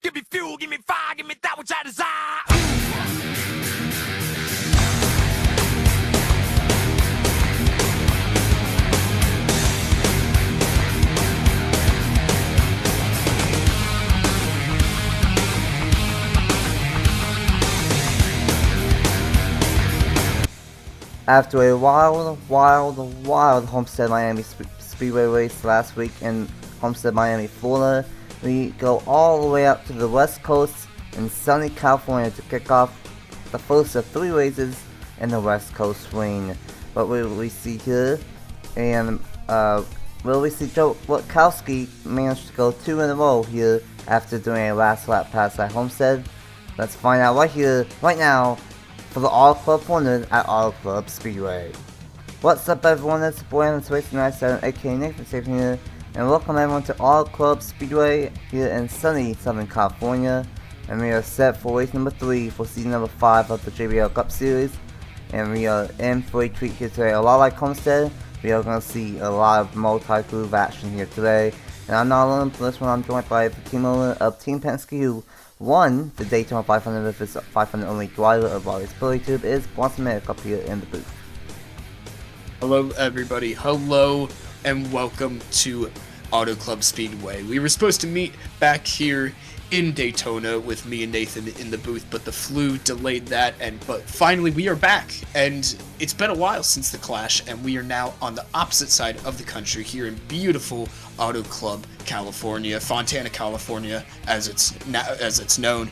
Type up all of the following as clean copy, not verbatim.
Give me fuel, give me fire, give me that which I desire. After a wild Homestead Miami Speedway race last week in Homestead, Miami, Florida, we go all the way up to the West Coast in sunny California to kick off the first of 3 races in the West Coast swing. What will we see here? And will we see Joe Witkowski manage to go 2 in a row here after doing a last lap pass at Homestead? Let's find out right now, for the Auto Club Wonders at Auto Club Speedway. What's up everyone, it's your boy Nathan Stapleton, aka Nathan Stapleton here, and welcome everyone to Auto Club Speedway here in sunny Southern California. And we are set for race number 3 for season number 5 of the JBL Cup Series. And we are in for a treat here today. A lot like Homestead, we are going to see a lot of multi-groove action here today. And I'm not alone for this one, I'm joined by the team owner of Team Penske, who won the Daytona 500 with his 500 only driver of our Billy Tube, is Bronson Merrick up here in the booth. Hello everybody, hello and welcome to Auto Club Speedway. We were supposed to meet back here in Daytona with me and Nathan in the booth, but the flu delayed that, but finally we are back, and it's been a while since the clash, and we are now on the opposite side of the country here in beautiful Auto Club California, Fontana, California, as it's known.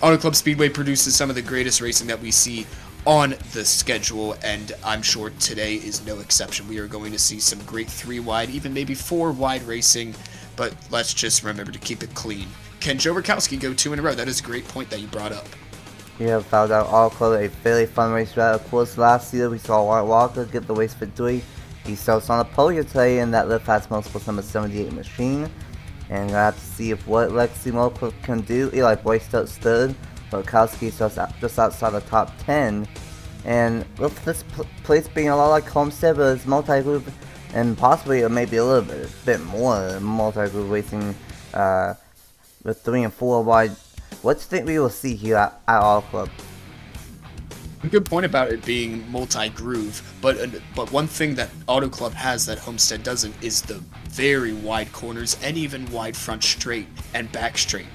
Auto Club Speedway produces some of the greatest racing that we see on the schedule, and I'm sure today is no exception. We are going to see some great 3-wide, even maybe 4-wide racing, but let's just remember to keep it clean. Can Joe Witkowski go 2 in a row? That is a great point that you brought up. We have found out Auto Club a very fun race route. Of course, last year we saw Wyatt Walker get the race victory. He starts on the podium today in that Lift Fast Motorsports number 78 machine. And we'll have to see if what Legacy Motorsports can do. Eli Boy starts third, but Witkowski starts just outside the top 10. And with this place being a lot like Homestead, but it's multi-groove and possibly maybe a little bit more multi-groove racing with 3 and 4 wide. What do you think we will see here at Auto Club? A good point about it being multi-groove, but one thing that Auto Club has that Homestead doesn't is the very wide corners and even wide front straight and back straight.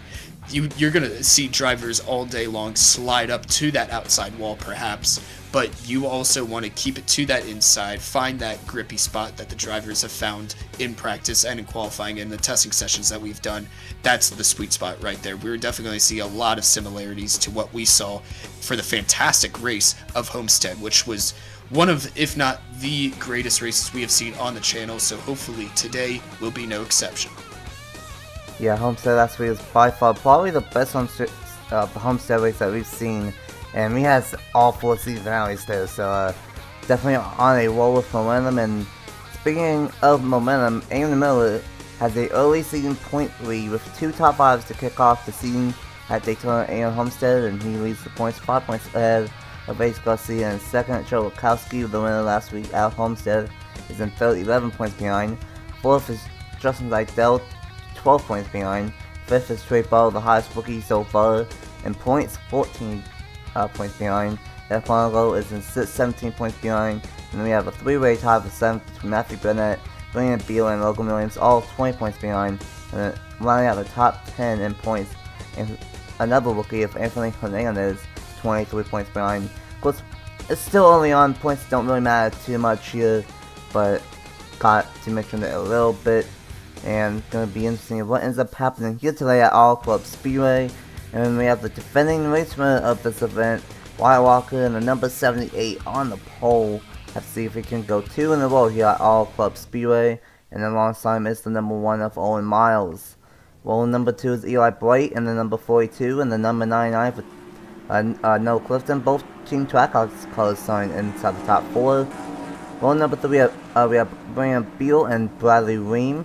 You're going to see drivers all day long slide up to that outside wall perhaps, but you also want to keep it to that inside, find that grippy spot that the drivers have found in practice and in qualifying and the testing sessions that we've done. That's the sweet spot right there. We're definitely going to see a lot of similarities to what we saw for the fantastic race of Homestead, which was one of, if not the greatest races we have seen on the channel, so hopefully today will be no exception. Yeah, Homestead last week was by far probably the best Homestead race that we've seen, and we had all 4 season finales there, so definitely on a roll with momentum. And speaking of momentum, Eamon Miller has a early season point lead with 2 top 5s to kick off the season at Daytona and Homestead, and he leads the points 5 points ahead of Ace Garcia. And second, Joe Witkowski, the winner last week at Homestead, is in third, 11 points behind. Fourth is Justin Seidel, 12 points behind. Fifth is Trey Ball, the highest rookie so far in points, 14 points behind. F1 is in sixth, 17 points behind. And then we have a 3-way tie for 7th between Matthew Bennett, William Beal, and Logan Williams, all 20 points behind. And then rounding out the top 10 in points, and another rookie of Anthony Hernandez, 23 points behind. Of course, it's still early on, points don't really matter too much here, but got to mention it a little bit. And it's going to be interesting what ends up happening here today at Auto Club Speedway. And then we have the defending race winner of this event, Wyatt Walker, and the number 78 on the pole. Have to see if he can go 2 in a row here at Auto Club Speedway. And alongside him is the number 1 of Owen Miles. Well, number 2 is Eli Bright, and the number 42, and the number 99 for Noah Clifton. Both team track colors signed inside the top 4. Well, number 3 we have William Beal and Bradley Ream.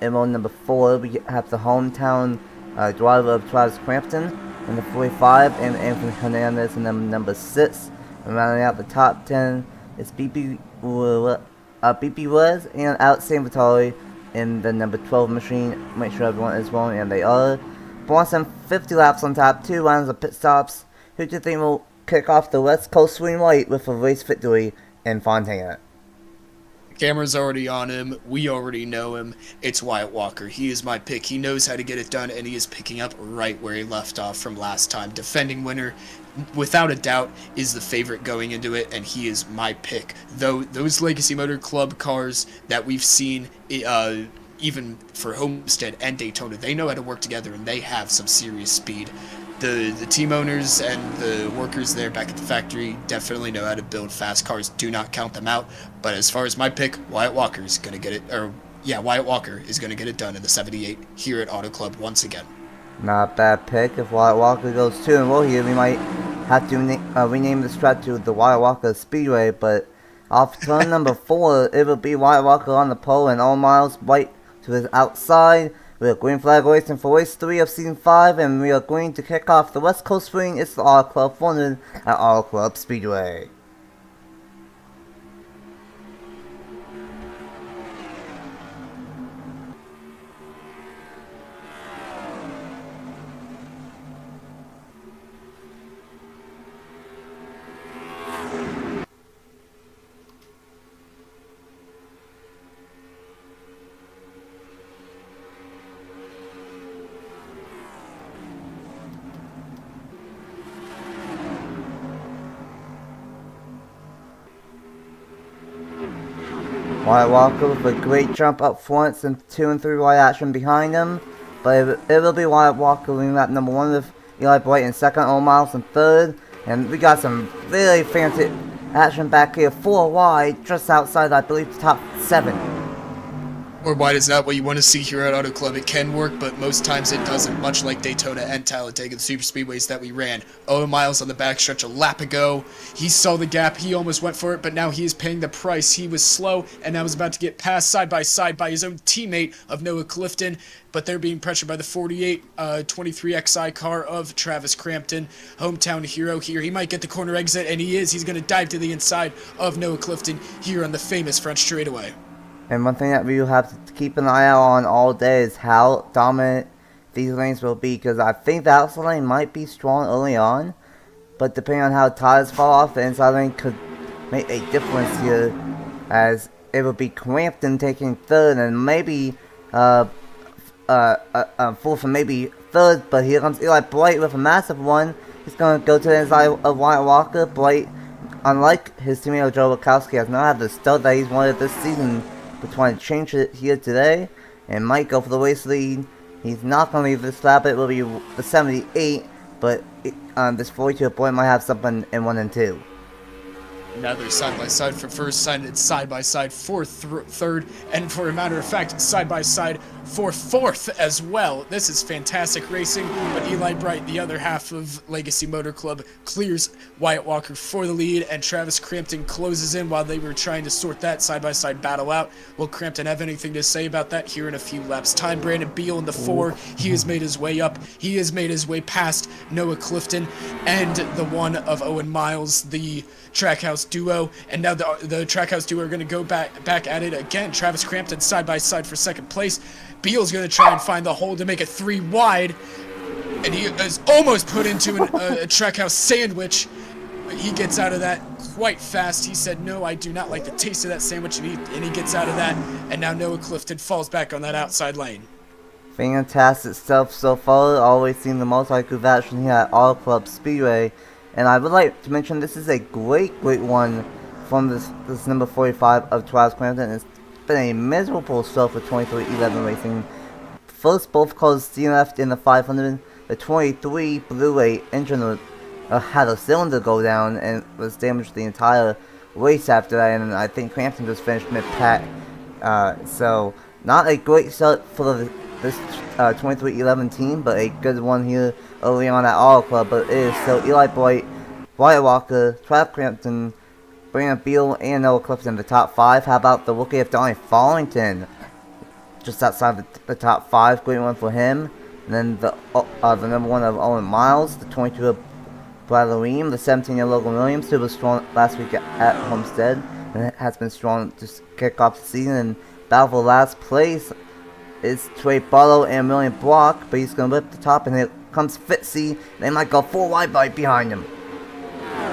In row number 4, we have the hometown driver of Travis Crampton, and the 45, and Anthony Hernandez, and then number 6. And rounding out the top 10 is BP Woods and Alex Sanvatore in the number 12 machine. Make sure everyone is rolling, and they are. Bronson 50 laps on top, 2 rounds of pit stops. Who do you think will kick off the West Coast Swing White with a race victory in Fontana? Camera's already on him. We already know him. It's Wyatt Walker. He is my pick. He knows how to get it done, and he is picking up right where he left off from last time. Defending winner, without a doubt, is the favorite going into it, and he is my pick. Though those Legacy Motor Club cars that we've seen, even for Homestead and Daytona, they know how to work together, and they have some serious speed. The team owners and the workers there back at the factory definitely know how to build fast cars. Do not count them out. But as far as my pick, Wyatt Walker is going to get it, Wyatt Walker is going to get it done in the 78 here at Auto Club once again. Not a bad pick. If Wyatt Walker goes 2-0 here, we might have to rename this track to the Wyatt Walker Speedway. But off turn number 4, it will be Wyatt Walker on the pole and all miles right to his outside. We are green flag racing for race 3 of season 5, and we are going to kick off the West Coast Swing. It's the Auto Club 400 at Auto Club Speedway. Wyatt Walker with a great jump up front and 2 and 3 wide action behind him. But it will be Wyatt Walker leading lap number 1 with Eli Bright in second, all miles in third. And we got some very fancy action back here, 4 wide, just outside, I believe, the top 7. Or wide is not what you want to see here at Auto Club. It can work, but most times it doesn't, much like Daytona and Talladega, the super speedways that we ran. Owen Miles on the backstretch a lap ago. He saw the gap, he almost went for it, but now he is paying the price. He was slow, and now is about to get passed side by side by his own teammate of Noah Clifton, but they're being pressured by the 48-23 XI car of Travis Crampton, hometown hero here. He might get the corner exit, and he is. He's going to dive to the inside of Noah Clifton here on the famous French straightaway. And one thing that we will have to keep an eye out on all day is how dominant these lanes will be, because I think the outside lane might be strong early on, but depending on how tires fall off, the inside lane could make a difference here, as it will be Crampton taking third and maybe fourth and maybe third, but here comes Eli Bright with a massive one. He's going to go to the inside of Wyatt Walker. Bright, unlike his teammate Joe Wachowski, has not had the start that he's wanted this season, but trying to change it here today, and might go for the race lead. He's not going to leave this lap. It will be the 78, but this 42 point might have something in 1 and 2. Now they're side by side for first, side by side for third, and for a matter of fact, side by side for fourth as well. This is fantastic racing, but Eli Bright, the other half of Legacy Motor Club, clears Wyatt Walker for the lead, and Travis Crampton closes in while they were trying to sort that side by side battle out. Will Crampton have anything to say about that here in a few laps' time? Brandon Beal in the 4, he has made his way up. He has made his way past Noah Clifton and the one of Owen Miles, the Trackhouse duo, and now the Trackhouse duo are going to go back at it again. Travis Crampton side by side for second place. Beal's going to try and find the hole to make it 3 wide, and he is almost put into a Trackhouse sandwich. He gets out of that quite fast. He said, "No, I do not like the taste of that sandwich," and he gets out of that, and now Noah Clifton falls back on that outside lane. Fantastic stuff so far. Always seen the most good action here at Auto Club Speedway. And I would like to mention this is a great one from this number 45 of Travis Crampton. It's been a miserable start for 2311 Racing. First, both cars DNF'd in the 500. The 23 blew a engine had a cylinder go down and was damaged the entire race after that. And I think Crampton just finished mid-pack. So, not a great start for this 2311 team, but a good one here early on at Auto Club. But it is so Eli Bright, Wyatt Walker, Travis Crampton, Brandon Beal, and Noah Clifton in the top 5. How about the rookie of Donnie Fallington, just outside the top 5? Great one for him. And then the number 1 of Owen Miles, the 22 of Bradley Ream, the 17 of Logan Williams, who was strong last week at Homestead and has been strong to kick off the season and battle for last place. is Trey Barlow and William Block, but he's going to lift the top, and here comes Fitzy. They might go 4 wide right behind him.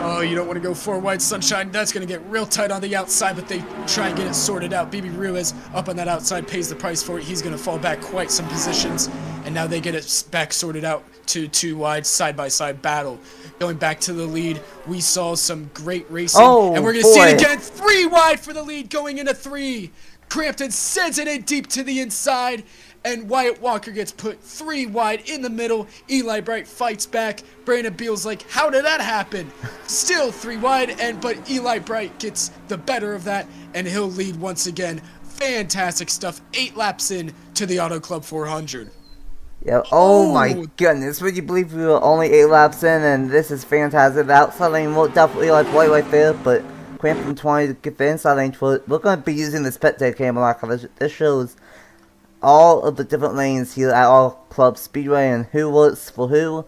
Oh, you don't want to go 4 wide, Sunshine. That's going to get real tight on the outside, but they try and get it sorted out. BB Ruiz up on that outside pays the price for it. He's going to fall back quite some positions, and now they get it back sorted out to 2 wide side-by-side battle. Going back to the lead, we saw some great racing, and we're going to see it again. 3 wide for the lead going into 3. Crampton sends it in deep to the inside, and Wyatt Walker gets put 3 wide in the middle. Eli Bright fights back. Brandon Beal's like, how did that happen? Still 3 wide, but Eli Bright gets the better of that, and he'll lead once again. Fantastic stuff. 8 laps in to the Auto Club 400. Yeah, oh my goodness, would you believe we were only 8 laps in, and this is fantastic. The outside lane will definitely like White right there, but Crampton trying to get the inside lane for it. We're going to be using this pet day camera. This shows all of the different lanes here at Auto Club Speedway and who works for who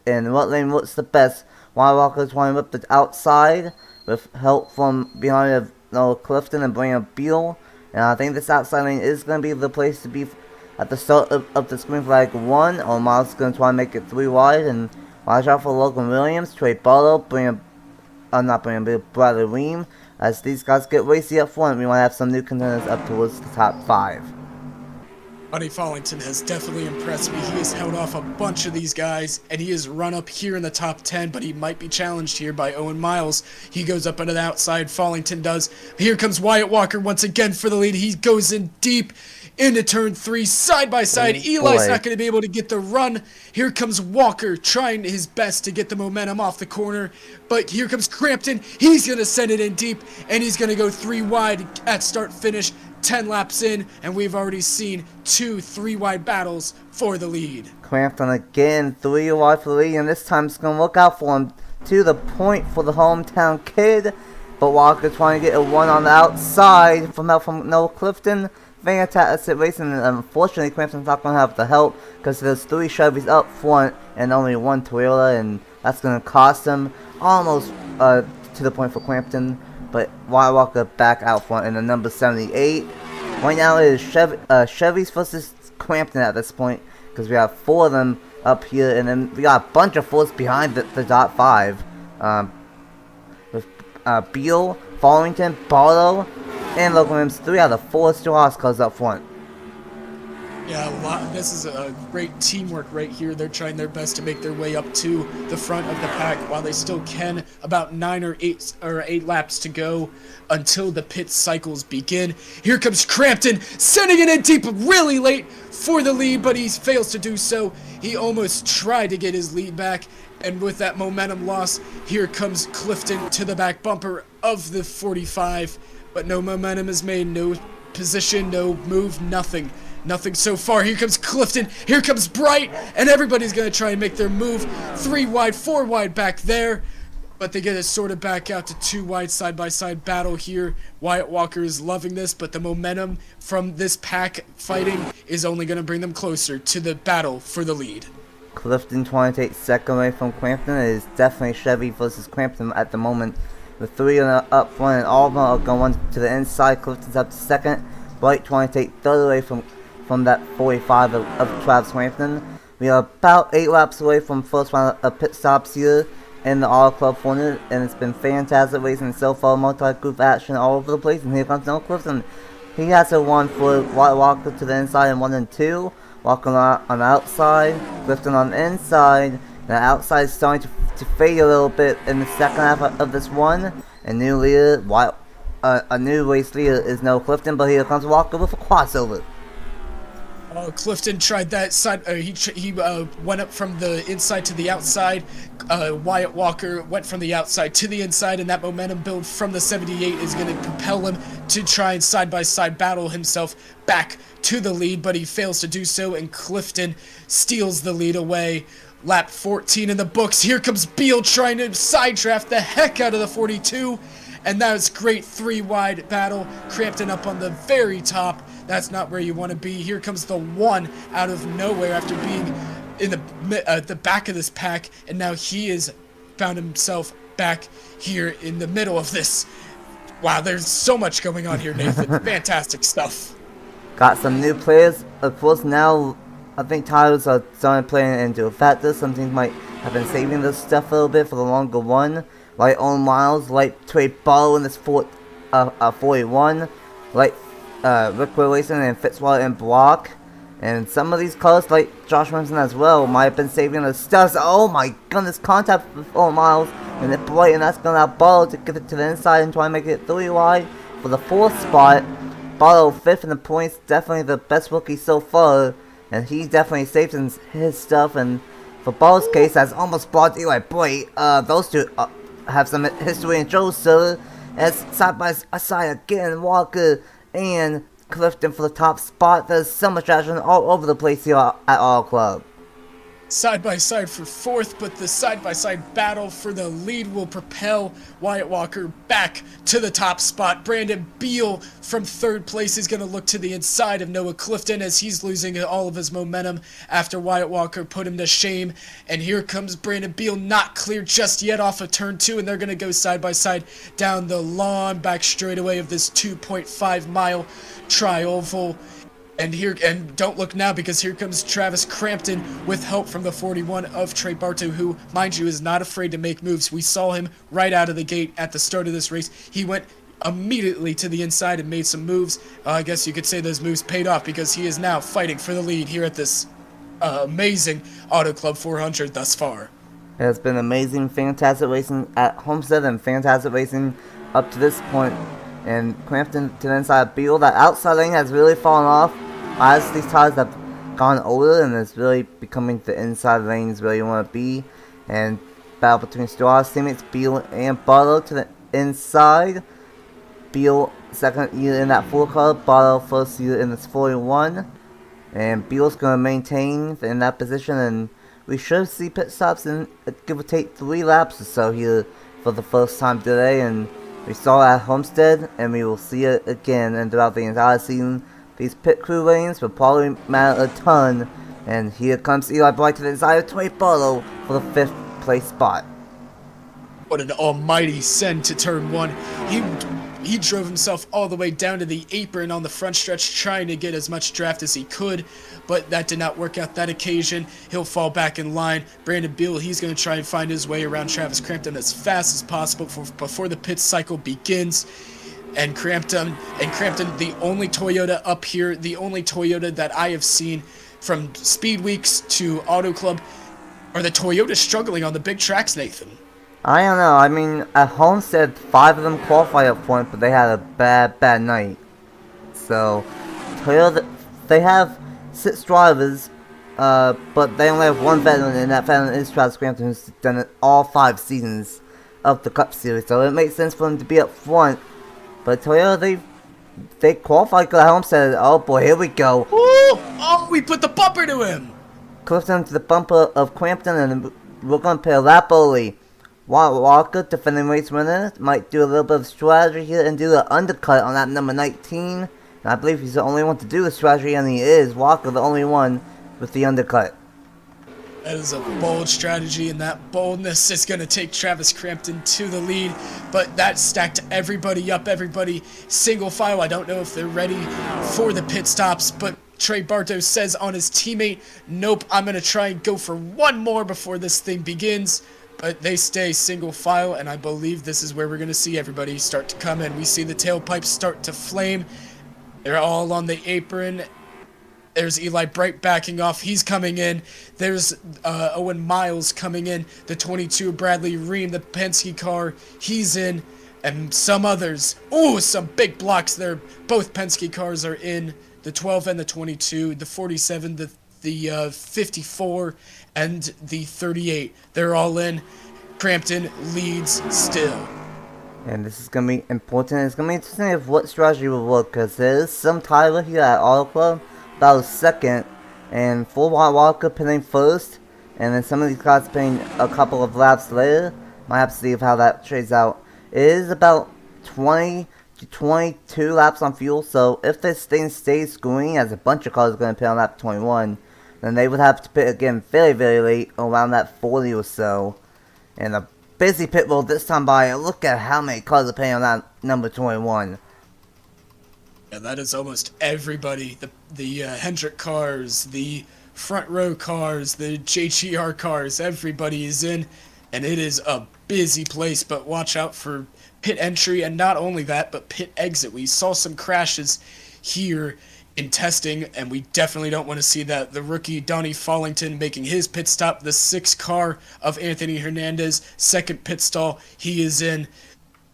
and what lane works the best. While Walker trying to whip the outside with help from behind Noah Clifton and Brandon Beal. And I think this outside lane is going to be the place to be at the start of the screen flag 1. Or Miles is going to try and make it 3 wide. And watch out for Logan Williams, Trey Barlow, Bradley Ream. As these guys get racy up front, we want to have some new contenders up towards the top 5. Buddy Follington has definitely impressed me. He has held off a bunch of these guys, and he has run up here in the top 10, but he might be challenged here by Owen Miles. He goes up into the outside, Follington does. Here comes Wyatt Walker once again for the lead. He goes in deep into turn 3, side by side. Eli's not going to be able to get the run. Here comes Walker trying his best to get the momentum off the corner, but here comes Crampton. He's going to send it in deep, and he's going to go 3 wide at start finish. 10 laps in, and we've already seen 2 3-wide battles for the lead. Crampton again, 3 wide for the lead, and this time it's going to look out for him to the point for the hometown kid. But Walker trying to get a 1 on the outside from Noah Clifton. Fantastic racing, and unfortunately Crampton's not going to have the help because there's 3 Chevys up front and only 1 Toyota, and that's going to cost him almost to the point for Crampton. But Wyatt Walker back out front in the number 78. Right now it is Chevy's versus Crampton at this point, because we have 4 of them up here, and then we got a bunch of 4s behind the dot 5. With Beal, Follington, Barlow, and Logan Williams. 3 out of 4 still has cars up front. Yeah, this is a great teamwork right here. They're trying their best to make their way up to the front of the pack while they still can. About 9 or 8 laps to go until the pit cycles begin. Here comes Crampton, sending it in deep really late for the lead, but he fails to do so. He almost tried to get his lead back, and with that momentum loss, here comes Clifton to the back bumper of the 45, but no momentum is made, no position, no move, nothing. Nothing so far. Here comes Clifton. Here comes Bright. And everybody's going to try and make their move. 3 wide, 4 wide back there. But they get it sorted back out to 2 wide side-by-side battle here. Wyatt Walker is loving this, but the momentum from this pack fighting is only going to bring them closer to the battle for the lead. Clifton trying to take second away from Crampton. It is definitely Chevy versus Crampton at the moment. The 3 up front, and all of them are going to the inside. Clifton's up to second. Bright trying to take third away from that 45 of Travis Crampton. We are about 8 laps away from first round of pit stops here in the Auto Club 400, and it's been fantastic racing so far, multi-group action all over the place, and here comes Noah Clifton. He has a 1 for Wyatt Walker to the inside and 1 and 2. Walker on the outside, Clifton on the inside. The outside is starting to fade a little bit in the second half of this one. And new leader, a new race leader is Noah Clifton, but here comes Walker with a crossover. Clifton tried that side. He went up from the inside to the outside. Wyatt Walker went from the outside to the inside, and that momentum build from the 78 is going to propel him to try and side-by-side battle himself back to the lead, but he fails to do so, and Clifton steals the lead away. Lap 14 in the books. Here comes Beal trying to side draft the heck out of the 42, and that was great 3-wide battle. Crampton up on the very top. That's not where you want to be. Here comes the 1 out of nowhere after being in the back of this pack, and now he has found himself back here in the middle of this. Wow, there's so much going on here, Nathan. Fantastic stuff. Got some new players. Of course, now I think tires are starting playing into a factor. Some teams might have been saving this stuff a little bit for the longer run. Like Owen Miles, like Trey Barlow in this 41, like Rick Wilson and Fitzwater and Block. And some of these cars, like Josh Wilson as well, might have been saving the stuff. Oh my goodness, contact with Owen Miles and then Bright, and that's going to Barlow to get it to the inside and try and make it 3 wide for the 4th spot. Barlow 5th in the points, definitely the best rookie so far, and he definitely saved his stuff. And for Barlow's case, that's almost brought Eli Bright. Those two have some history in Joseph, as side by side again, Walker and Clifton for the top spot. There's so much action all over the place here at Auto Club. Side by side for 4th, but the side by side battle for the lead will propel Wyatt Walker back to the top spot. Brandon Beal from 3rd place is going to look to the inside of Noah Clifton as he's losing all of his momentum after Wyatt Walker put him to shame. And here comes Brandon Beal, not clear just yet off of turn 2, and they're going to go side by side down the long back straightaway of this 2.5 mile tri-oval. And don't look now, because here comes Travis Crampton with help from the 41 of Trey Bartow, who, mind you, is not afraid to make moves. We saw him right out of the gate at the start of this race. He went immediately to the inside and made some moves. I guess you could say those moves paid off, because he is now fighting for the lead here at this amazing Auto Club 400 thus far. It has been amazing, fantastic racing at Homestead and fantastic racing up to this point. And Crampton to the inside of Beal. That outside lane has really fallen off as these tires have gone older, and it's really becoming the inside lanes where you want to be. And battle between Stroll's teammates Beal and Barlow to the inside. Beal second year in that 4 car, Barlow first year in this 41. And Beal's going to maintain in that position, and we should see pit stops in give or take 3 laps or so here for the first time today. And we saw it at Homestead, and we will see it again and throughout the entire season. These pit crew lanes will probably matter a ton. And here comes Eli Bright to the inside of Trey Barlow for the 5th place spot. What an almighty send to turn 1. He drove himself all the way down to the apron on the front stretch, trying to get as much draft as he could, but that did not work out that occasion. He'll fall back in line. Brandon Beal, he's going to try and find his way around Travis Crampton as fast as possible before the pit cycle begins. And Crampton, the only Toyota up here, the only Toyota that I have seen from Speed Weeks to Auto Club, are the Toyotas struggling on the big tracks, Nathan? I don't know. I mean, at Homestead, 5 of them qualified up front, but they had a bad night. So, Toyota, they have 6 drivers, but they only have 1 veteran, and that veteran is Travis Crampton, who's done it all 5 seasons of the Cup Series. So it makes sense for him to be up front. But Toyota, they qualified at Homestead. Oh boy, here we go. Ooh! Oh, we put the bumper to him! Clifton to the bumper of Crampton, and we're going to pit a lap early. Walker, defending race winner, might do a little bit of strategy here and do the undercut on that number 19. And I believe he's the only one to do the strategy, and he is. Walker, the only one with the undercut. That is a bold strategy, and that boldness is going to take Travis Crampton to the lead. But that stacked everybody up, everybody single file. I don't know if they're ready for the pit stops, but Trey Bartow says on his teammate, nope, I'm going to try and go for one more before this thing begins. But they stay single file, and I believe this is where we're going to see everybody start to come in. We see the tailpipes start to flame. They're all on the apron. There's Eli Bright backing off. He's coming in. There's Owen Miles coming in. The 22 Bradley Ream, the Penske car, he's in. And some others. Ooh, some big blocks there. Both Penske cars are in. The 12 and the 22. The 47, the 54, and the 38. They're all in. Crampton leads still. And this is going to be important. It's going to be interesting if what strategy will work, because there is some Tyler here at Auto Club. That was second, and full Walker pinning first, and then some of these guys pinning a couple of laps later. Might have to see how that trades out. It is about 20 to 22 laps on fuel, so if this thing stays going, as a bunch of cars are going to pit on lap 21, then they would have to pit again very late, around that 40 or so. And a busy pit road this time by. Look at how many cars are pitting on that number 21. Yeah, that is almost everybody. The Hendrick cars, the front row cars, the JGR cars, everybody is in, and it is a busy place. But watch out for pit entry, and not only that, but pit exit. We saw some crashes here in testing, and we definitely don't want to see that. The rookie Donnie Follington making his pit stop, the 6 car of Anthony Hernandez, second pit stall, he is in,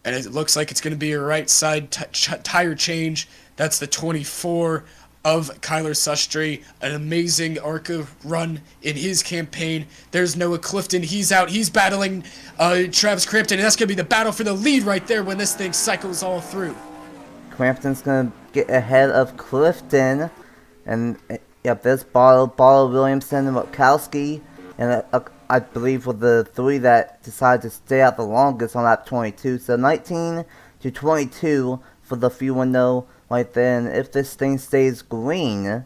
and it looks like it's going to be a right side tire change. That's the 24 of Kyler Sustry, an amazing ARCA run in his campaign. There's Noah Clifton, he's out, he's battling Travis Crampton, and that's going to be the battle for the lead right there when this thing cycles all through. Crampton's gonna get ahead of Clifton, and yep, there's Barlow, Williamson, and Wachowski, and I believe were the 3 that decided to stay out the longest on lap 22. So 19 to 22 for the few window right there. And if this thing stays green,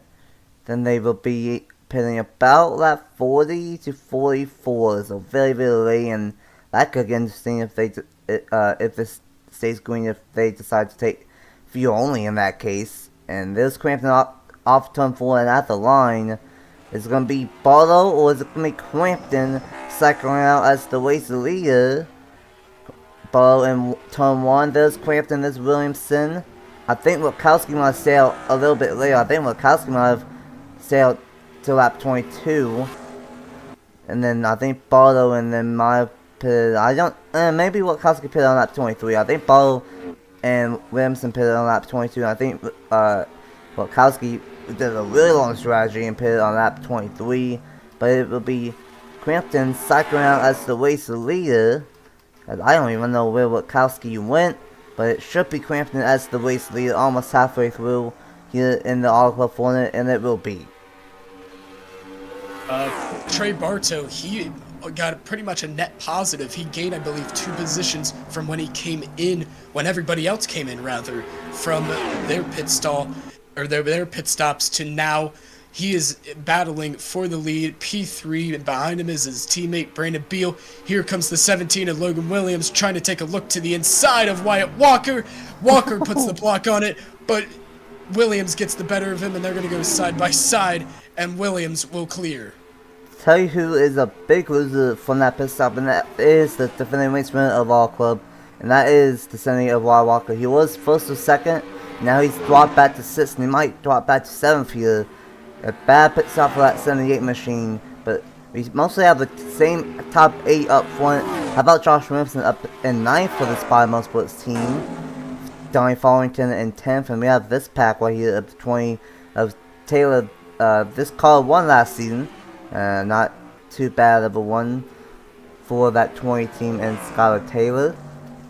then they will be pitting about lap 40 to 44. So very late, and that could get interesting if this stays green, if they decide to take fuel only in that case. And there's Crampton off turn 4 and at the line. Is it going to be Barlow or is it going to be Crampton cycling out as the race leader? Barlow in turn 1. There's Crampton, there's Williamson. I think Wachowski might have sailed a little bit later. I think Wachowski might have sailed to lap 22. And then I think Barlow and then might have pitted. Maybe Wachowski pitted on lap 23. I think Barlow and Williamson pitted on lap 22. I think Wachowski did a really long strategy and pitted on lap 23. But it will be Crampton cycling out as the race leader. I don't even know where Wachowski went, but it should be Crampton as the race leader almost halfway through here in the Auto Club Fontana, and it will be. Trey Bartow, he got pretty much a net positive. He gained, I believe, 2 positions from when he came in, when everybody else came in, rather, from their pit stall, or their pit stops to now. He is battling for the lead, P3, and behind him is his teammate, Brandon Beal. Here comes the 17 of Logan Williams, trying to take a look to the inside of Wyatt Walker. Walker puts the block on it, but Williams gets the better of him, and they're going to go side by side, and Williams will clear. Tell you who is a big loser from that pit stop, and that is the defending race winner of Auto Club, and that is the 78 of Wyatt Walker. He was first or second, now he's dropped back to 6th, and he might drop back to 7th here. A bad pit stop for that 78 machine, but we mostly have the same top 8 up front. How about Josh Williamson up in 9th for the Spy Motorsports team? Donnie Follington in 10th, and we have this pack right here of the 20 of Taylor. This car won last season. Not too bad of a one for that 20 team and Skylar Taylor.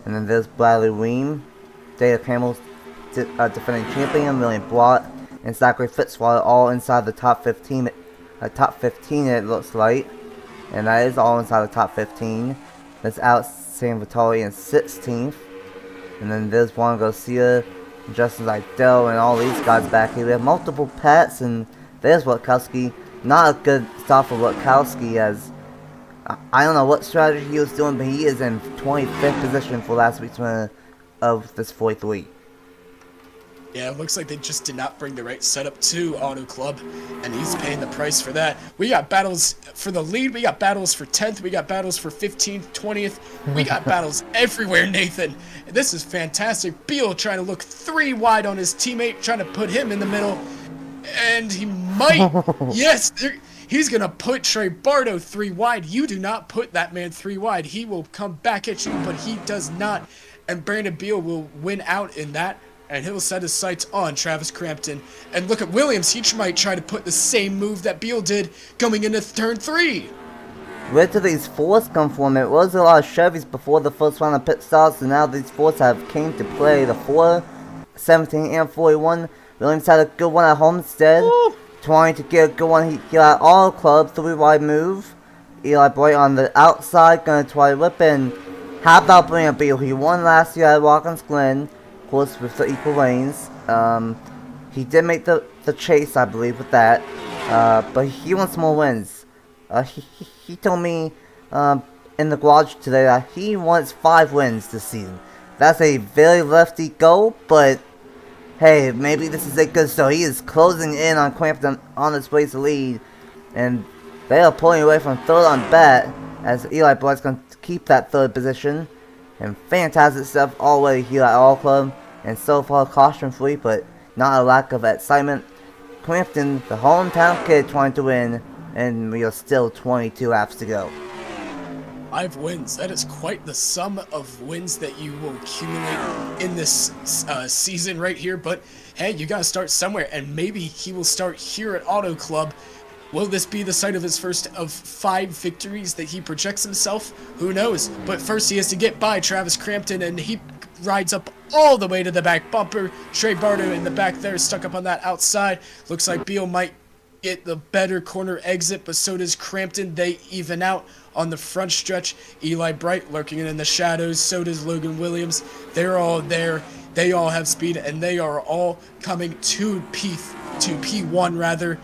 And then there's Bradley Weem, Data Campbell's defending champion, William Blott, and Zachary Fitzwater, all inside the top 15. Top 15 it looks like, and that is all inside the top 15. That's Alex San Vitale in 16th, and then there's Juan Garcia, Justin Zidell, and all these guys back here. We have multiple Pats, and there's Wachowski. Not a good stop for Wachowski, as I don't know what strategy he was doing, but he is in 25th position for last week's winner of this 43. Yeah, it looks like they just did not bring the right setup to Auto Club, and he's paying the price for that. We got battles for the lead, we got battles for 10th, we got battles for 15th, 20th. We got battles everywhere, Nathan. This is fantastic. Beal trying to look 3 wide on his teammate, trying to put him in the middle, and he might. Yes, he's going to put Trey Bartow 3 wide. You do not put that man 3 wide. He will come back at you, but he does not. And Brandon Beal will win out in that. And he'll set his sights on Travis Crampton. And look at Williams. He might try to put the same move that Beal did going into turn 3. Where did these Fords come from? It was a lot of Chevys before the first round of pit stops, and now these Fords have came to play. The 4, 17, and 41. Williams had a good one at Homestead. Woo! Trying to get a good one. He got Auto Club, 3 wide move. Eli Bright on the outside, gonna try to whip in. How about Brandon Beal? He won last year at Watkins Glen. Course with the equal lanes. He did make the chase, I believe, with that, but he wants more wins. He told me in the garage today that he wants 5 wins this season. That's a very lefty goal, but hey, maybe this is it good. So he is closing in on Crampton on his way to lead. And they are pulling away from third on bat as Eli Bright's going to keep that third position. And fantastic stuff already here at Auto Club. And so far caution free, but not a lack of excitement. Crampton, the hometown kid, trying to win. And we are still 22 laps to go. 5 wins. That is quite the sum of wins that you will accumulate in this season right here. But hey, you got to start somewhere, and maybe he will start here at Auto Club. Will this be the site of his first of 5 victories that he projects himself? Who knows? But first he has to get by Travis Crampton, and he rides up all the way to the back bumper. Trey Bardo in the back there, stuck up on that outside. Looks like Beal might get the better corner exit, but so does Crampton. They even out on the front stretch. Eli Bright lurking in the shadows. So does Logan Williams. They're all there. They all have speed, and they are all coming to P1 rather.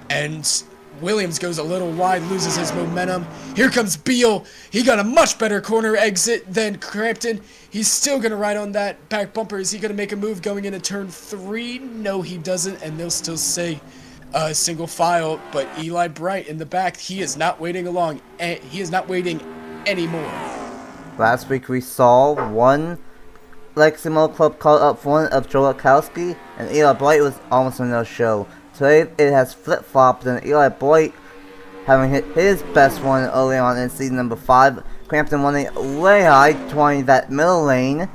And Williams goes a little wide, loses his momentum. Here comes Beal. He got a much better corner exit than Crampton. He's still going to ride on that back bumper. Is he going to make a move going into turn 3? No, he doesn't, and they'll still say single file. But Eli Bright in the back, he is not waiting along. He is not waiting anymore. Last week we saw one Legacy Motor Club call up front of Joe Lukowski, and Eli Bright was almost a no-show. Today it has flip-flopped, and Eli Bright having hit his best one early on in season number 5. Crampton running way high, trying that middle lane.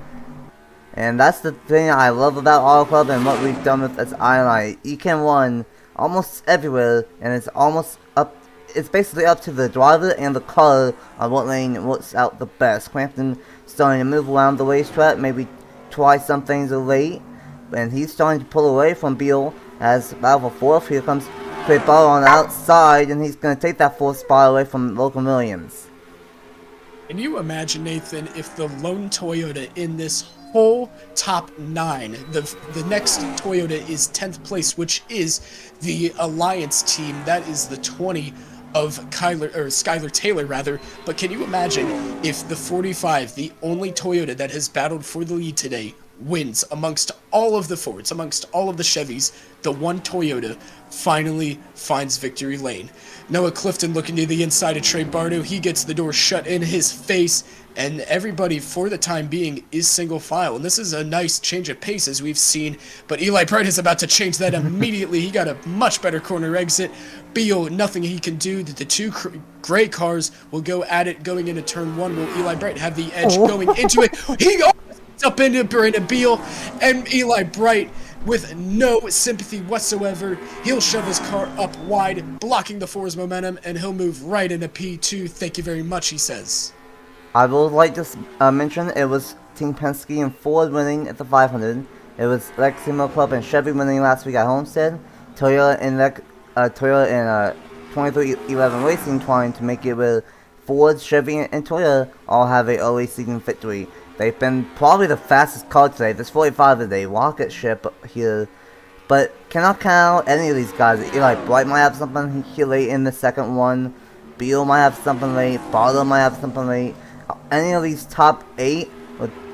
And that's the thing I love about Auto Club and what we've done with this island. You can run almost everywhere, and it's basically up to the driver and the car on what lane works out the best. Crampton starting to move around the racetrack, maybe try some things late, and he's starting to pull away from Beal. As battle for 4th, here comes Trey Ball on the outside, and he's going to take that 4th spot away from Logan Williams. Can you imagine, Nathan, if the lone Toyota in this whole top 9, the next Toyota is 10th place, which is the Alliance team, that is the 20 of Skylar Taylor rather. But can you imagine if the 45, the only Toyota that has battled for the lead today, wins amongst all of the Fords, amongst all of the Chevys, the one Toyota finally finds victory lane. Noah Clifton looking to the inside of Trey Bardo. He gets the door shut in his face, and everybody for the time being is single file. And this is a nice change of pace as we've seen, but Eli Bright is about to change that immediately. He got a much better corner exit. Beal, nothing he can do. The two gray cars will go at it going into turn 1. Will Eli Bright have the edge going into it? He up into Brandon Beal, and Eli Bright, with no sympathy whatsoever, he'll shove his car up wide, blocking the 4's momentum, and he'll move right into P2. Thank you very much, he says. I would like to mention it was Team Penske and Ford winning at the 500. It was Legacy Motor Club and Chevy winning last week at Homestead. Toyota and 2311 Racing trying to make it with Ford, Chevy, and Toyota all have a early season victory. They've been probably the fastest car today. This 45 is a rocket ship here. But cannot count out any of these guys. Eli Bright might have something here late in the second one. Beal might have something late. Barlow might have something late. Any of these top 8,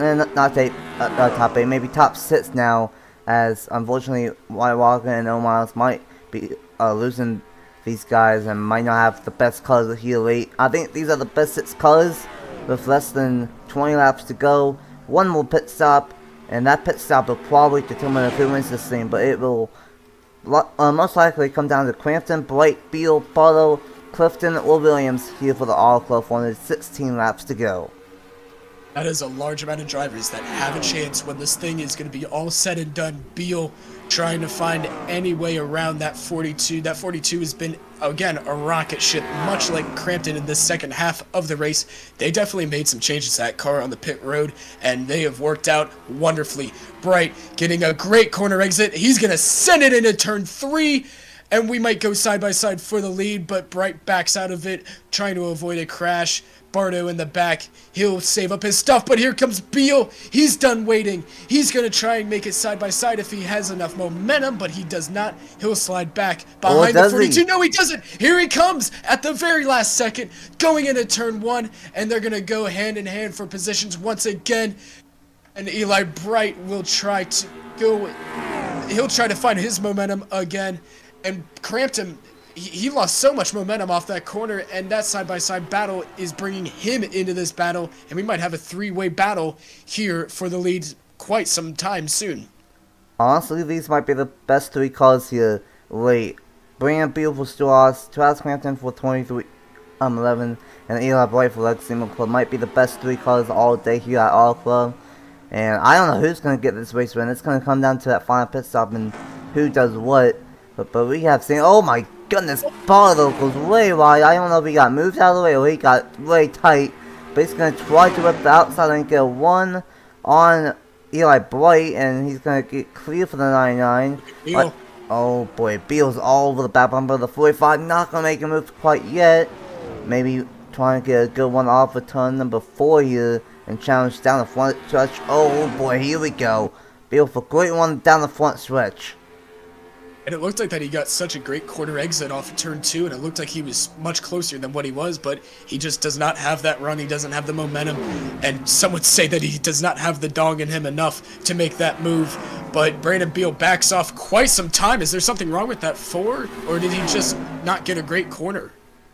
not top 8, maybe top 6 now, as unfortunately White Walker and O Miles might be losing these guys and might not have the best cars here late. I think these are the best 6 cars with less than 20 laps to go. One more pit stop, and that pit stop will probably determine who wins this thing, but it will most likely come down to Crampton, Bright, Beal, Barlow, Clifton, or Williams here for the Auto Club for only 16 laps to go. That is a large amount of drivers that have a chance when this thing is going to be all said and done. Beal trying to find any way around that 42. That 42 has been, again, a rocket ship, much like Crampton in the second half of the race. They definitely made some changes to that car on the pit road, and they have worked out wonderfully. Bright getting a great corner exit. He's going to send it into turn 3, and we might go side by side for the lead, but Bright backs out of it, trying to avoid a crash. Bardo in the back, he'll save up his stuff, but here comes Beal. He's done waiting. He's going to try and make it side by side if he has enough momentum, but he does not. He'll slide back behind the 42. No, he doesn't. Here he comes at the very last second, going into turn 1, and they're going to go hand in hand for positions once again. And Eli Bright will try to go. He'll try to find his momentum again. And Crampton, he lost so much momentum off that corner, and that side-by-side battle is bringing him into this battle, and we might have a three-way battle here for the lead quite some time soon. Honestly, these might be the best three cars here late. Brandon Beal for Straws, Travis Crampton for 23-11, and Eli Bright for Legacy Club might be the best three cars all day here at Auto Club. And I don't know who's going to get this race win. It's going to come down to that final pit stop and who does what. But we have seen, oh my goodness, Barlow goes way wide. I don't know if he got moved out of the way or he got way tight. But he's going to try to rip the outside and get a 1 on Eli Bright. And he's going to get clear for the 99. But, oh boy, Beal's all over the back bumper of the 45. Not going to make a move quite yet. Maybe trying to get a good one off of turn number 4 here. And challenge down the front stretch. Oh boy, here we go. Beal for great one down the front stretch. And it looked like that he got such a great corner exit off of turn 2, and it looked like he was much closer than what he was, but he just does not have that run. He doesn't have the momentum, and some would say that he does not have the dog in him enough to make that move. But Brandon Beal backs off quite some time. Is there something wrong with that 4, or did he just not get a great corner?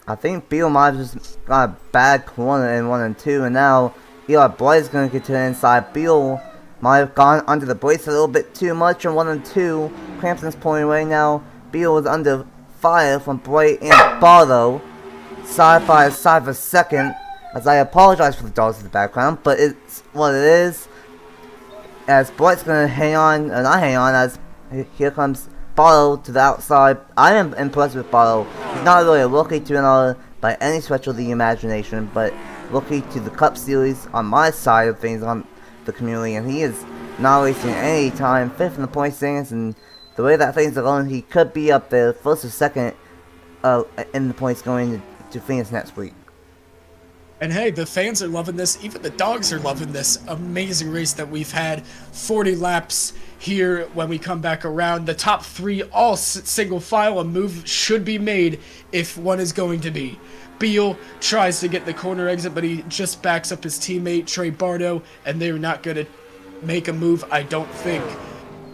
I think Beal might have just got a bad corner in 1 and 2, and now Eli Bright is going to get to the inside. Beal might have gone under the brakes a little bit too much in 1 and 2. Crampton's pulling away now. Beal was under fire from Bright and Barlow. Side by side for second. As I apologize for the dogs in the background, but it's what it is. As Bright's going to hang on, not hang on, as here comes Barlow to the outside. I am impressed with Barlow. He's not really a rookie to another by any stretch of the imagination, but rookie to the Cup Series on my side of things on the community, and he is not wasting any time. 5th in the point standings, and the way that things are going, he could be up there, 1st or 2nd in the points going to Phoenix next week. And hey, the fans are loving this. Even the dogs are loving this amazing race that we've had. 40 laps here when we come back around. The top 3 all single file. A move should be made if one is going to be. Beal tries to get the corner exit, but he just backs up his teammate, Trey Bardo, and they're not going to make a move, I don't think.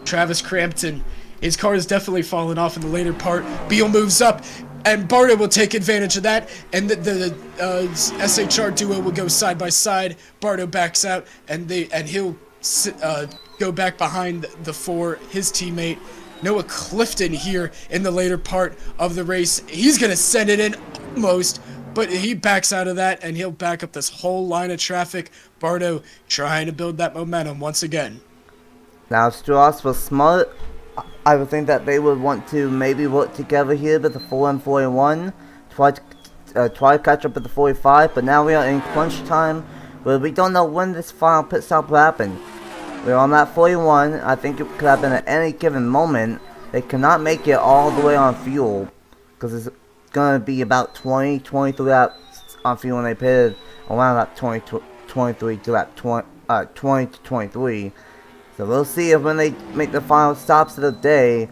Travis Crampton, his car is definitely falling off in the later part. Beal moves up, and Bardo will take advantage of that, and the SHR duo will go side by side. Bardo backs out, and he'll go back behind the 4, his teammate. Noah Clifton here in the later part of the race. He's going to send it in almost, but he backs out of that, and he'll back up this whole line of traffic. Bardo trying to build that momentum once again. Now, if Strauss was smart, I would think that they would want to maybe work together here with the 4 and 41, try to catch up with the 45, but now we are in crunch time, where we don't know when this final pit stop will happen. We're on that 41. I think it could happen at any given moment. They cannot make it all the way on fuel, because it's going to be about 23 laps on fuel when they pitted, around that 23 to that 20 to 23. So we'll see if when they make the final stops of the day,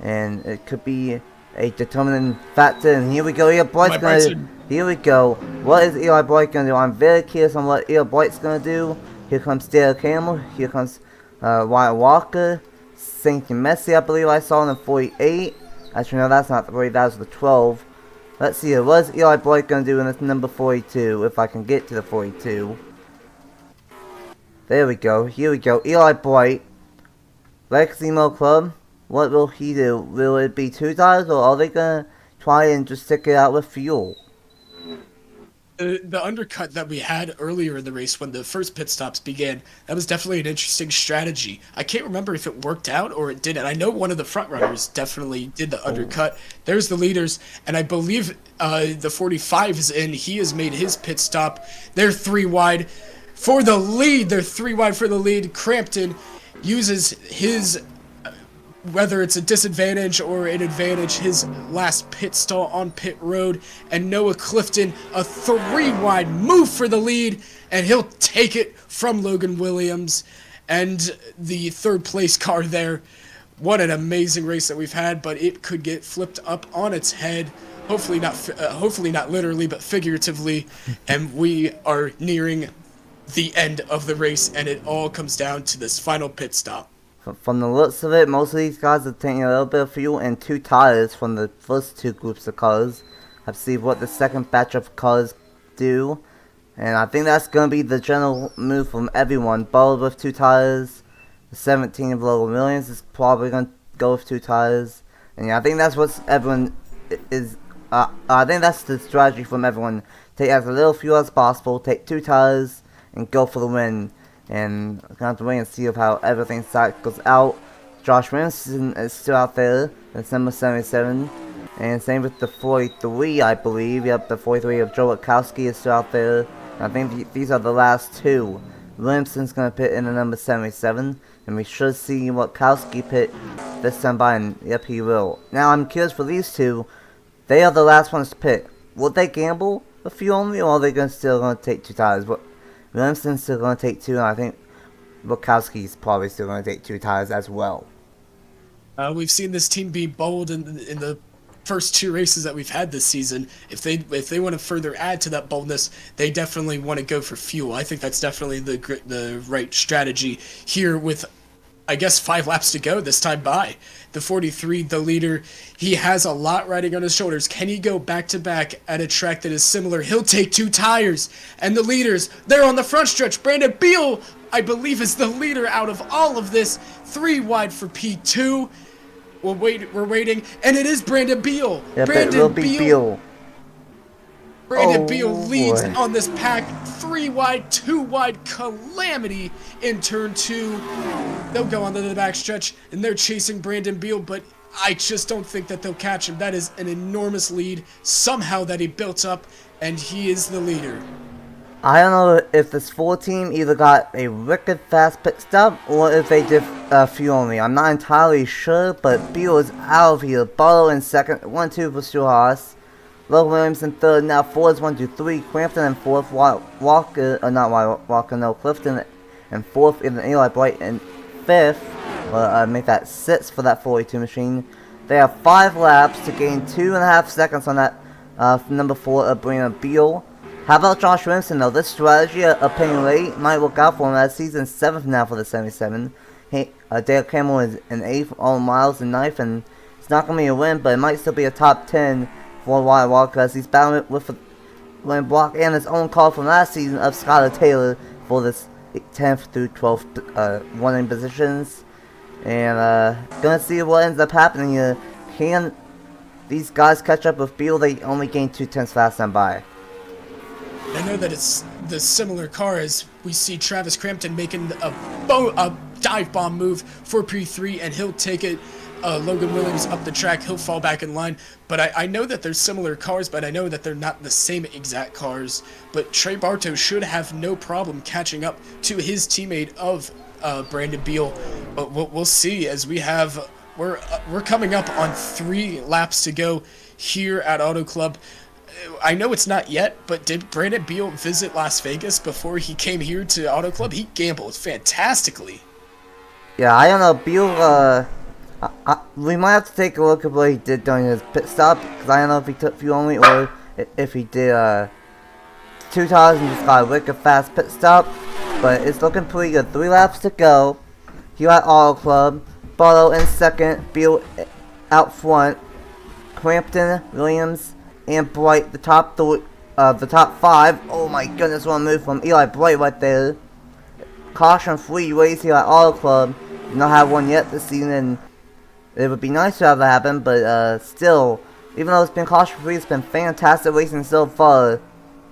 and it could be a determining factor. And here we go, Eli Bright's gonna. Here we go. What is Eli Bright gonna do? I'm very curious on what Eli Bright's gonna do. Here comes Dale Campbell. Here comes Wyatt Walker. Saint Messi, I believe I saw in the 48. Actually, no, that's not the 40. That was the 12. Let's see. What is Eli Bright gonna do in this number 42? If I can get to the 42. There we go. Here we go. Eli Bright. Legacy Club. What will he do? Will it be 2 tires, or are they gonna try and just stick it out with fuel? The undercut that we had earlier in the race when the first pit stops began, that was definitely an interesting strategy. I can't remember if it worked out or it didn't. I know one of the front runners definitely did the undercut. There's the leaders, and I believe the 45 is in. He has made his pit stop. They're 3 wide for the lead. They're 3 wide for the lead. Crampton uses his, whether it's a disadvantage or an advantage, his last pit stall on pit road, and Noah Clifton, a 3 wide move for the lead, and he'll take it from Logan Williams and the 3rd place car there. What an amazing race that we've had, but it could get flipped up on its head. Hopefully not literally, but figuratively, and we are nearing the end of the race, and it all comes down to this final pit stop. From the looks of it, most of these guys are taking a little bit of fuel and 2 tires from the first 2 groups of cars. Have to see what the second batch of cars do. And I think that's going to be the general move from everyone. Bold with 2 tires. The 17 of Logan Williams is probably going to go with 2 tires. And yeah, I think that's what everyone is. I think that's the strategy from everyone. Take as little fuel as possible, take 2 tires, and go for the win. And I'm going to have to wait and see how everything goes out. Josh Williamson is still out there. That's number 77. And same with the 43, I believe. Yep, the 43 of Joe Witkowski is still out there. And I think these are the last 2. Williamson's going to pit in the number 77. And we should see Witkowski pit this time by. And yep, he will. Now, I'm curious for these 2. They are the last ones to pit. Will they gamble a few only? Or are they still going to take 2 tires? Williamson's still going to take 2, and I think Witkowski's probably still going to take 2 tires as well. We've seen this team be bold in the first 2 races that we've had this season. If they want to further add to that boldness, they definitely want to go for fuel. I think that's definitely the right strategy here with, I guess, 5 laps to go this time by. The 43, the leader, he has a lot riding on his shoulders. Can he go back-to-back at a track that is similar? He'll take 2 tires. And the leaders, they're on the front stretch. Brandon Beal, I believe, is the leader out of all of this. 3 wide for P2. We're waiting. And it is Brandon Beal. Yep, Brandon it will be Beal. Brandon Beal leads boy. on this pack. 3 wide, 2 wide calamity in turn 2. They'll go onto the backstretch, and they're chasing Brandon Beal, but I just don't think that they'll catch him. That is an enormous lead somehow that he built up, and he is the leader. I don't know if this 4 team either got a wicked fast pit stop or if they did fuel only. I'm not entirely sure, but Beal is out of here. Barlow in second, 1-2 for Stu Haas. Logan Williams in third, now Ford's 1-2-3, Crampton in fourth, Clifton in fourth, and Eli Bright in fifth. Make that 6 for that 42 machine. They have 5 laps to gain 2.5 seconds on that number 4 of Brandon Beal. How about Josh Williamson though? This strategy of paying late might work out for him as he's in 7th now for the 77. Dale Campbell is in 8th, all Miles in 9th, and it's not going to be a win, but it might still be a top 10 for a while because he's battling with a win block and his own call from last season of Skylar Taylor for this 10th through 12th winning positions. And gonna see what ends up happening here. Can these guys catch up with Beal? They only gained 2/10 last time by. I know that it's the similar car as we see Travis Crampton making a dive bomb move for P3, and he'll take it. Logan Williams up the track, he'll fall back in line. But I know that they're similar cars, but I know that they're not the same exact cars. But Trey Bartow should have no problem catching up to his teammate of Brandon Beal. But we'll see as we're coming up on 3 laps to go here at Auto Club. I know it's not yet, but did Brandon Beal visit Las Vegas before he came here to Auto Club? He gambled fantastically. Yeah, I don't know. Beal, we might have to take a look at what he did during his pit stop, because I don't know if he took fuel only or if he did 2 tires and just got a wicked fast pit stop. But it's looking pretty good. 3 laps to go here at Auto Club. Barlow in second, Beal out front, Crampton, Williams, and Bright the top 5. Oh my goodness, what a move from Eli Bright right there. Caution free race here at Auto Club. We've not had one yet this season, and it would be nice to have that happen, but still, even though it's been caution free, it's been fantastic racing so far.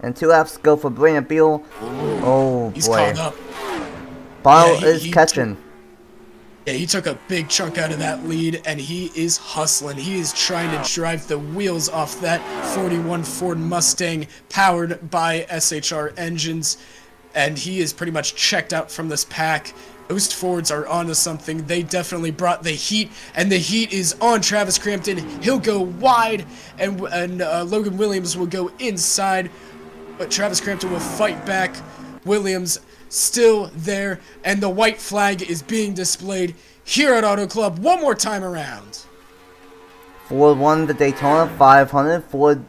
And 2 laps to go for Brandon Beal. Oh He's boy. caught up. Barlow is catching. He took a big chunk out of that lead, and he is hustling. He is trying to drive the wheels off that 41 Ford Mustang powered by SHR engines, and he is pretty much checked out from this pack. Those Fords are onto something. They definitely brought the heat, and the heat is on Travis Crampton. He'll go wide, and Logan Williams will go inside, but Travis Crampton will fight back. Williams still there, and the white flag is being displayed here at Auto Club one more time around. Ford won the Daytona 500. Ford,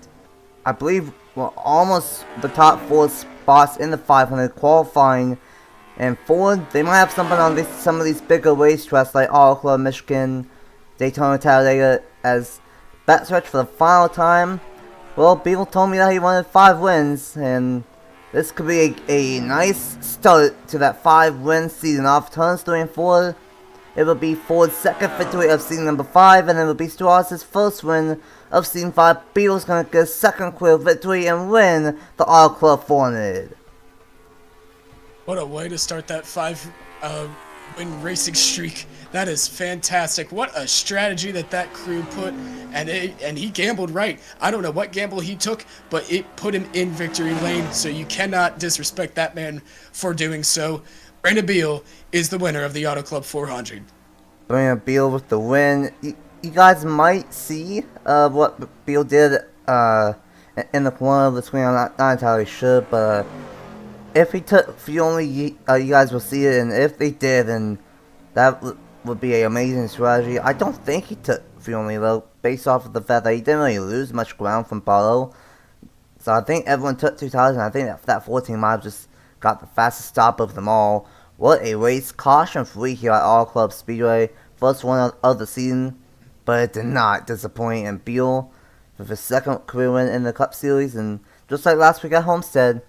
I believe, well, almost the top 4 spots in the 500 qualifying. And Ford, they might have something on some of these bigger racetracks like Auto Club, Michigan, Daytona, Talladega as backstretch for the final time. Well, Beal told me that he wanted 5 wins, and this could be a nice start to that 5-win season off. Turns 3 and 4. It will be Ford's second victory of season number 5, and it will be Stewart's first win of season 5. Beal's gonna get a second clear victory and win the Auto Club 400. What a way to start that 5-win racing streak. That is fantastic. What a strategy that crew put, and he gambled right. I don't know what gamble he took, but it put him in victory lane, so you cannot disrespect that man for doing so. Brandon Beal is the winner of the Auto Club 400. Brandon Beal with the win. You guys might see what Beal did in the corner of the screen. I'm not entirely sure, but if he took Fiona, you guys will see it, and if they did, then that would be an amazing strategy. I don't think he took Fiona though, based off of the fact that he didn't really lose much ground from Paulo. So I think everyone took 2000. I think that 14 miles just got the fastest stop of them all. What a race. Caution free here at Auto Club Speedway. First one of the season, but it did not disappoint. And Beal with his second career win in the Cup Series. And just like last week at Homestead,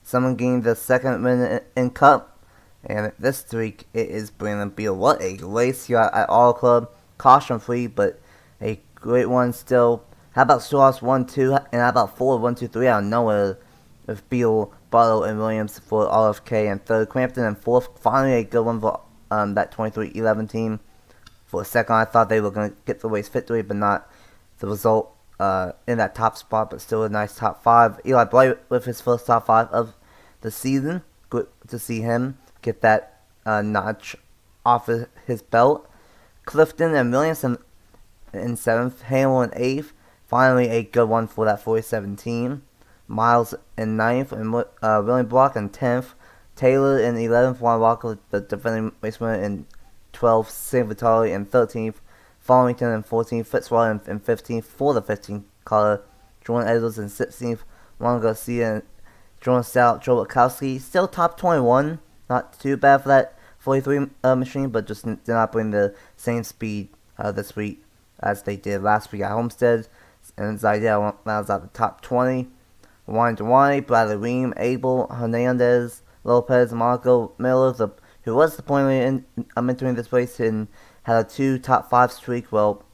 someone gained the second win in Cup. And this streak, it is Brandon Beal. What a race here at Auto Club. Caution free, but a great one still. How about Straws 1-2, and how about Ford 1-2-3 out of nowhere with Beal, Barlow, and Williams for RFK and third. Crampton and fourth. Finally a good one for that 23-11 team. For a second, I thought they were going to get the race victory, but not the result in that top spot, but still a nice top 5. Eli Blight with his first top 5 of the season. Good to see him get that notch off of his belt. Clifton and Williamson in 7th. Hamill in 8th. Finally a good one for that 47 team. Miles in 9th, and William Block in 10th. Taylor in 11th. Juan Walker, the defending race winner, in 12th. St. Vitale in 13th. Farmington in 14th. Fitzwater in 15th for the 15th color. Jordan Edwards in 16th. Juan Garcia and Jordan Stout. Joe Wachowski still top 21. Not too bad for that 43 machine, but just did not bring the same speed this week as they did last week at Homestead. And Zidell rounds out the top 20. Wine to Wine, Bradley Ream, Abel, Hernandez, Lopez, Marco Miller, who was the point in entering this race and had a 2 top 5 streak. Well,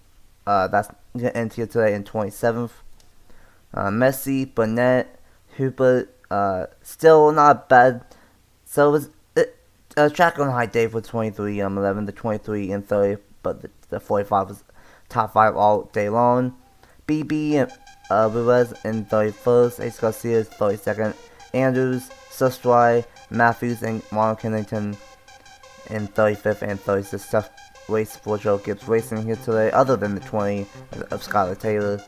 that's going to end here today in 27th. Messi, Burnett, Hooper, still not bad. So it was track on high day for 23-11, the 23 and 30, but the 45 was top 5 all day long. BB and Ruiz in 31st, Ace Garcia 32nd, Andrews, Sustry, Matthews, and Marlon Kennington in 35th and 36th. Tough race for Joe Gibbs Racing here today, other than the 20 of Skylar Taylor.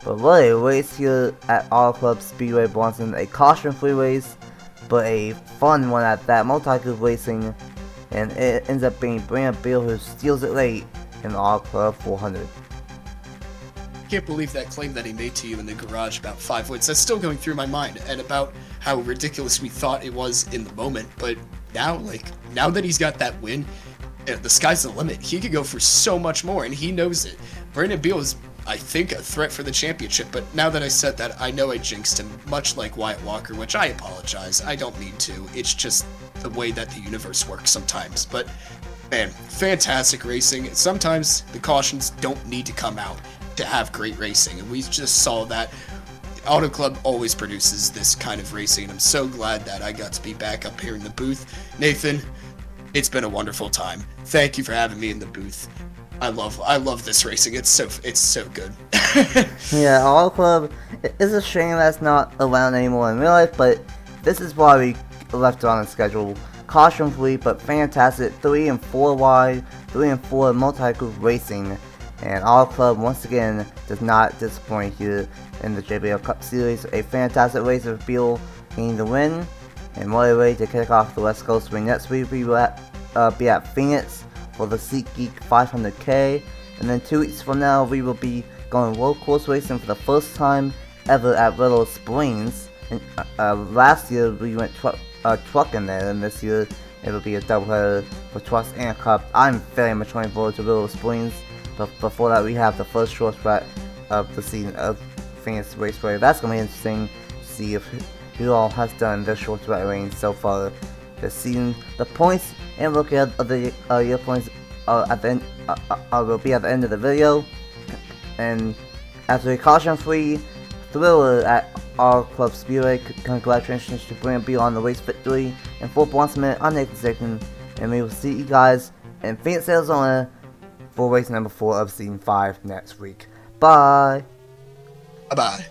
But what a race here at Auto Club Speedway Bronson. A caution-free race, but a fun one at that. Multi-group racing, and it ends up being Brandon Beal who steals it late in the Auto Club 400. Can't believe that claim that he made to you in the garage about 5 wins. That's still going through my mind, and about how ridiculous we thought it was in the moment. But now that he's got that win, the sky's the limit. He could go for so much more, and he knows it. Brandon Beal is, I think, a threat for the championship. But now that I said that, I know I jinxed him, much like Wyatt Walker, which I apologize. I don't mean to. It's just the way that the universe works sometimes. But man, fantastic racing. Sometimes the cautions don't need to come out to have great racing, and we just saw that. Auto Club always produces this kind of racing, and I'm so glad that I got to be back up here in the booth. Nathan, it's been a wonderful time. Thank you for having me in the booth. I love this racing. It's so good. Yeah, Auto Club, it's a shame that's not around anymore in real life, but this is why we left it on the schedule. Caution free, but fantastic. 3 and 4 wide, 3 and 4 multi-group racing. And Auto Club, once again, does not disappoint here in the JBL Cup Series. A fantastic race with Beal getting the win. And what a way to kick off the West Coast Swing. Next week, we will be at Phoenix for the SeatGeek 500K. And then 2 weeks from now, we will be going road course racing for the first time ever at Willow Springs last year we went truck in there, and this year it'll be a doubleheader for trucks and cup. I'm very much looking forward to Little Springs, but before that we have the first short track of the season of Phoenix Raceway. That's gonna be interesting to see if who all has done the short track range so far this season. The points and looking at the year points at the end will be at the end of the video. And after a caution-free thriller at Auto Club Speedway, congratulations to Brandon B on the race victory. And for once a minute, I'm Nathan Stapleton, and we will see you guys in Phoenix, Arizona for race number 4 of season 5 next week. Bye! Bye-bye.